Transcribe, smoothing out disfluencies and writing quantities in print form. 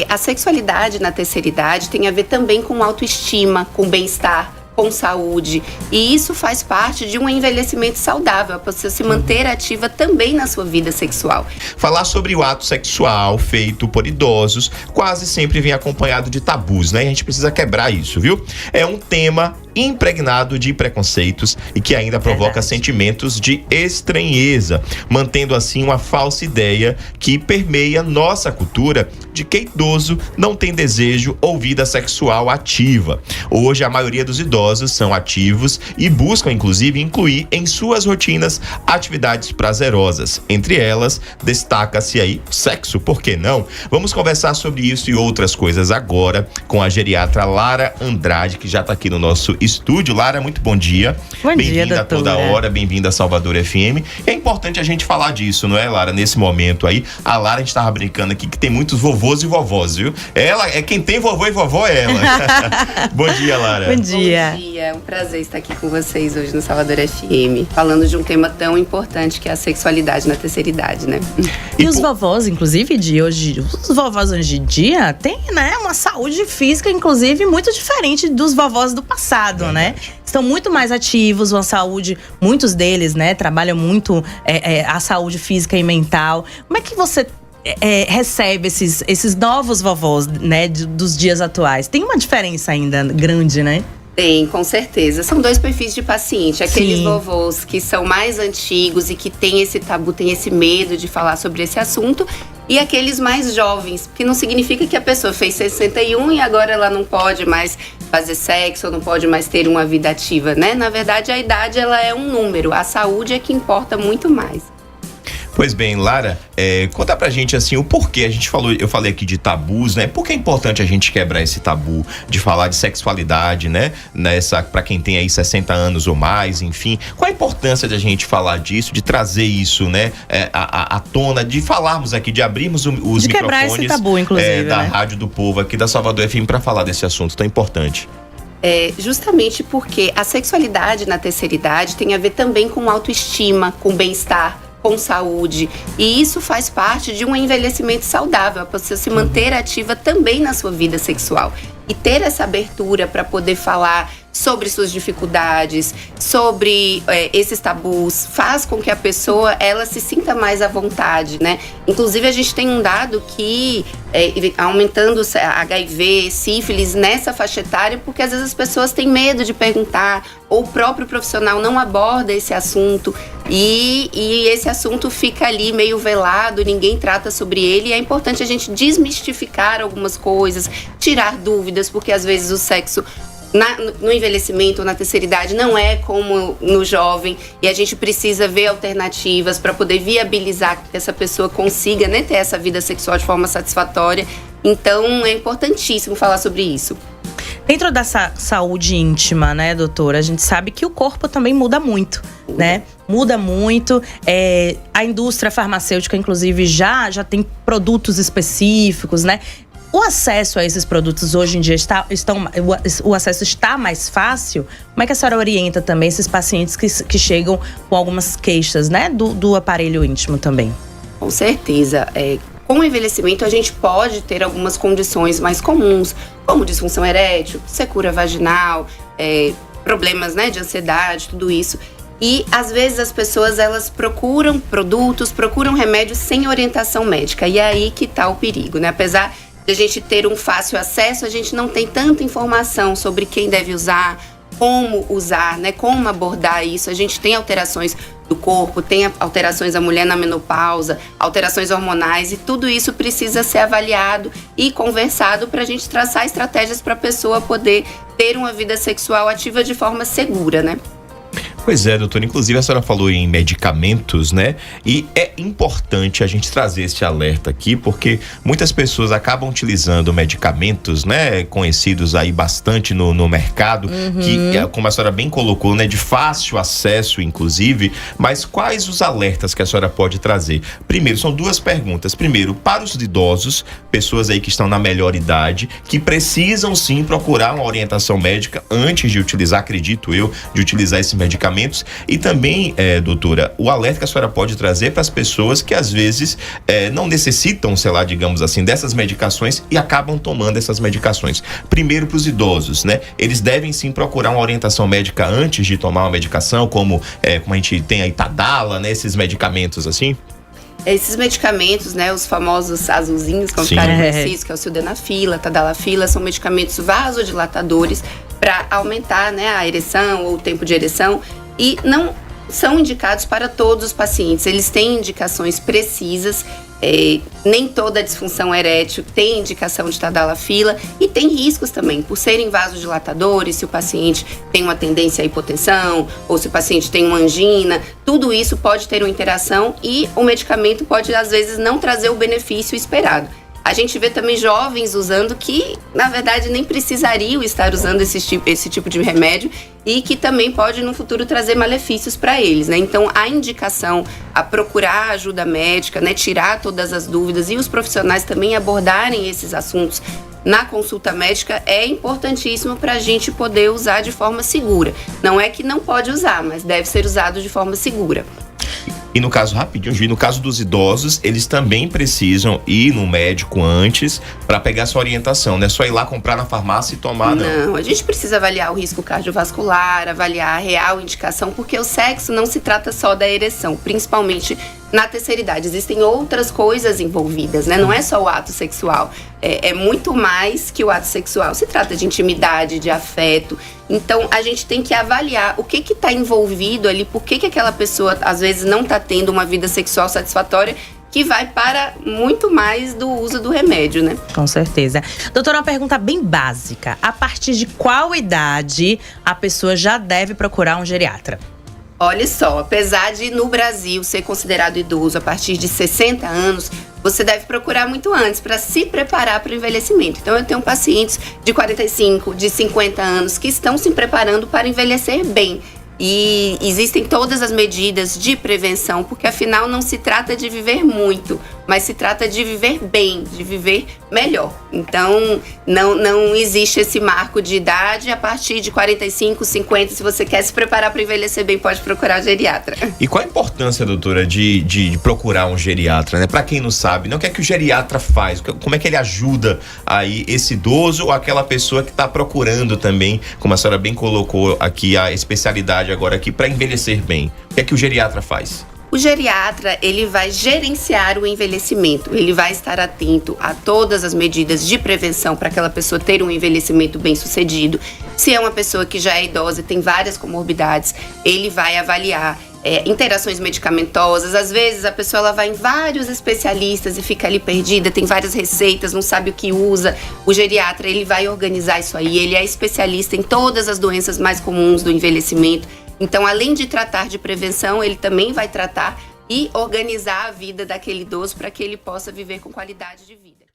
A sexualidade na terceira idade tem a ver também com autoestima, com bem-estar, com saúde. E isso faz parte de um envelhecimento saudável, a pessoa se manter ativa também na sua vida sexual. Falar sobre o ato sexual feito por idosos quase sempre vem acompanhado de tabus, né? E a gente precisa quebrar isso, viu? É um tema impregnado de preconceitos e que ainda provoca sentimentos de estranheza, mantendo assim uma falsa ideia que permeia nossa cultura de que idoso não tem desejo ou vida sexual ativa. Hoje a maioria dos idosos são ativos e buscam inclusive incluir em suas rotinas atividades prazerosas. Entre elas, destaca-se aí sexo, por que não? Vamos conversar sobre isso e outras coisas agora com a geriatra Lara Andrade, que já está aqui no nosso estúdio. Lara, muito bom dia. Bom dia, bem-vinda a toda hora, bem-vinda a Salvador FM. É importante a gente falar disso, não é, Lara? Nesse momento aí, a Lara, a gente tava brincando aqui que tem muitos vovôs e vovós, viu? Ela é quem tem vovô e vovó, é ela. Bom dia, Lara. Bom dia. Bom dia, é um prazer estar aqui com vocês hoje no Salvador FM, falando de um tema tão importante que é a sexualidade na terceira idade, né? E os vovós, inclusive, de hoje, os vovós hoje em dia têm, né, uma saúde física, inclusive, muito diferente dos vovós do passado, né? Estão muito mais ativos, uma saúde, muitos deles, né, trabalham muito a saúde física e mental. Como é que você recebe esses novos vovós, né, dos dias atuais? Tem uma diferença ainda grande, né? Tem, com certeza. São dois perfis de paciente. Aqueles vovôs que são mais antigos e que têm esse tabu, têm esse medo de falar sobre esse assunto. E aqueles mais jovens, que não significa que a pessoa fez 61 e agora ela não pode mais fazer sexo ou não pode mais ter uma vida ativa, né? Na verdade, a idade ela é um número. A saúde é que importa muito mais. Pois bem, Lara, conta pra gente assim o porquê. Eu falei aqui de tabus, né? Por que é importante a gente quebrar esse tabu de falar de sexualidade, né? Pra quem tem aí 60 anos ou mais, enfim. Qual a importância de a gente falar disso, de trazer isso, né? À tona, de falarmos aqui, de abrirmos os microfones. De quebrar esse tabu, inclusive, da né? Rádio do Povo aqui da Salvador FM pra falar desse assunto tão importante. Justamente porque a sexualidade na terceira idade tem a ver também com autoestima, com bem-estar, com saúde, e isso faz parte de um envelhecimento saudável, a pessoa se manter ativa também na sua vida sexual e ter essa abertura para poder falar sobre suas dificuldades, sobre esses tabus, faz com que a pessoa ela se sinta mais à vontade, né? Inclusive a gente tem um dado que aumentando HIV, sífilis nessa faixa etária, porque às vezes as pessoas têm medo de perguntar, ou o próprio profissional não aborda esse assunto e esse assunto fica ali meio velado, ninguém trata sobre ele, e é importante a gente desmistificar algumas coisas, tirar dúvidas, porque às vezes o sexo no envelhecimento ou na terceira idade não é como no jovem, e a gente precisa ver alternativas para poder viabilizar que essa pessoa consiga, né, ter essa vida sexual de forma satisfatória. Então é importantíssimo falar sobre isso. Dentro dessa saúde íntima, né, doutora, a gente sabe que o corpo também muda muito, né? Muda muito. A indústria farmacêutica, inclusive, já tem produtos específicos, né? O acesso a esses produtos hoje em dia o acesso está mais fácil? Como é que a senhora orienta também esses pacientes que chegam com algumas queixas, né, do aparelho íntimo também? Com certeza. Com o envelhecimento, a gente pode ter algumas condições mais comuns, como disfunção erétil, secura vaginal, problemas, né, de ansiedade, tudo isso. E, às vezes, as pessoas, elas procuram produtos, procuram remédios sem orientação médica. E é aí que está o perigo, né? Apesar de a gente ter um fácil acesso, a gente não tem tanta informação sobre quem deve usar, como usar, né? Como abordar isso. A gente tem alterações do corpo, tem alterações da mulher na menopausa, alterações hormonais, e tudo isso precisa ser avaliado e conversado para a gente traçar estratégias para a pessoa poder ter uma vida sexual ativa de forma segura, né? Pois é, doutora. Inclusive, a senhora falou em medicamentos, né? E é importante a gente trazer esse alerta aqui, porque muitas pessoas acabam utilizando medicamentos, né? Conhecidos aí bastante no mercado, que, como a senhora bem colocou, né? De fácil acesso, inclusive. Mas quais os alertas que a senhora pode trazer? Primeiro, são duas perguntas. Primeiro, para os idosos, pessoas aí que estão na melhor idade, que precisam sim procurar uma orientação médica antes de utilizar, acredito eu, de utilizar esse medicamento. medicamentos e também, doutora, o alerta que a senhora pode trazer para as pessoas que às vezes não necessitam, sei lá, digamos assim, dessas medicações e acabam tomando essas medicações. Primeiro, para os idosos, né? Eles devem sim procurar uma orientação médica antes de tomar uma medicação, como a gente tem aí Tadala, né? Esses medicamentos assim. Esses medicamentos, né, os famosos azulzinhos, como ficaram conhecidos, que é o sildenafila, tadalafila, são medicamentos vasodilatadores para aumentar, né, a ereção ou o tempo de ereção e não são indicados para todos os pacientes. Eles têm indicações precisas. Nem toda disfunção erétil tem indicação de tadalafila e tem riscos também, por serem vasodilatadores, se o paciente tem uma tendência à hipotensão ou se o paciente tem uma angina, tudo isso pode ter uma interação e o medicamento pode às vezes não trazer o benefício esperado. A gente vê também jovens usando que, na verdade, nem precisariam estar usando esse tipo de remédio e que também pode, no futuro, trazer malefícios para eles, né? Então, a indicação a procurar ajuda médica, né? Tirar todas as dúvidas e os profissionais também abordarem esses assuntos na consulta médica é importantíssimo para a gente poder usar de forma segura. Não é que não pode usar, mas deve ser usado de forma segura. E no caso, rapidinho, Ju, no caso dos idosos, eles também precisam ir no médico antes para pegar essa orientação, não é só ir lá comprar na farmácia e tomar, não. Não, a gente precisa avaliar o risco cardiovascular, avaliar a real indicação, porque o sexo não se trata só da ereção, principalmente na terceira idade. Existem outras coisas envolvidas, né? Não é só o ato sexual, é muito mais que o ato sexual. Se trata de intimidade, de afeto. Então, a gente tem que avaliar o que está envolvido ali, por que aquela pessoa, às vezes, não está tendo uma vida sexual satisfatória, que vai para muito mais do uso do remédio, né? Com certeza. Doutora, uma pergunta bem básica. A partir de qual idade a pessoa já deve procurar um geriatra? Olha só, apesar de no Brasil ser considerado idoso a partir de 60 anos, você deve procurar muito antes para se preparar para o envelhecimento. Então, eu tenho pacientes de 45, de 50 anos que estão se preparando para envelhecer bem. E existem todas as medidas de prevenção, porque afinal não se trata de viver muito, mas se trata de viver bem, de viver melhor. Então, não existe esse marco de idade. A partir de 45, 50, se você quer se preparar para envelhecer bem, pode procurar o geriatra. E qual a importância, doutora, de procurar um geriatra, né? Para quem não sabe, o que é que o geriatra faz? Como é que ele ajuda aí esse idoso ou aquela pessoa que está procurando também, como a senhora bem colocou aqui, a especialidade agora aqui, para envelhecer bem? O que é que o geriatra faz? O geriatra, ele vai gerenciar o envelhecimento, ele vai estar atento a todas as medidas de prevenção para aquela pessoa ter um envelhecimento bem sucedido. Se é uma pessoa que já é idosa e tem várias comorbidades, ele vai avaliar interações medicamentosas. Às vezes a pessoa ela vai em vários especialistas e fica ali perdida, tem várias receitas, não sabe o que usa. O geriatra, ele vai organizar isso aí, ele é especialista em todas as doenças mais comuns do envelhecimento. Então, além de tratar de prevenção, ele também vai tratar e organizar a vida daquele idoso para que ele possa viver com qualidade de vida.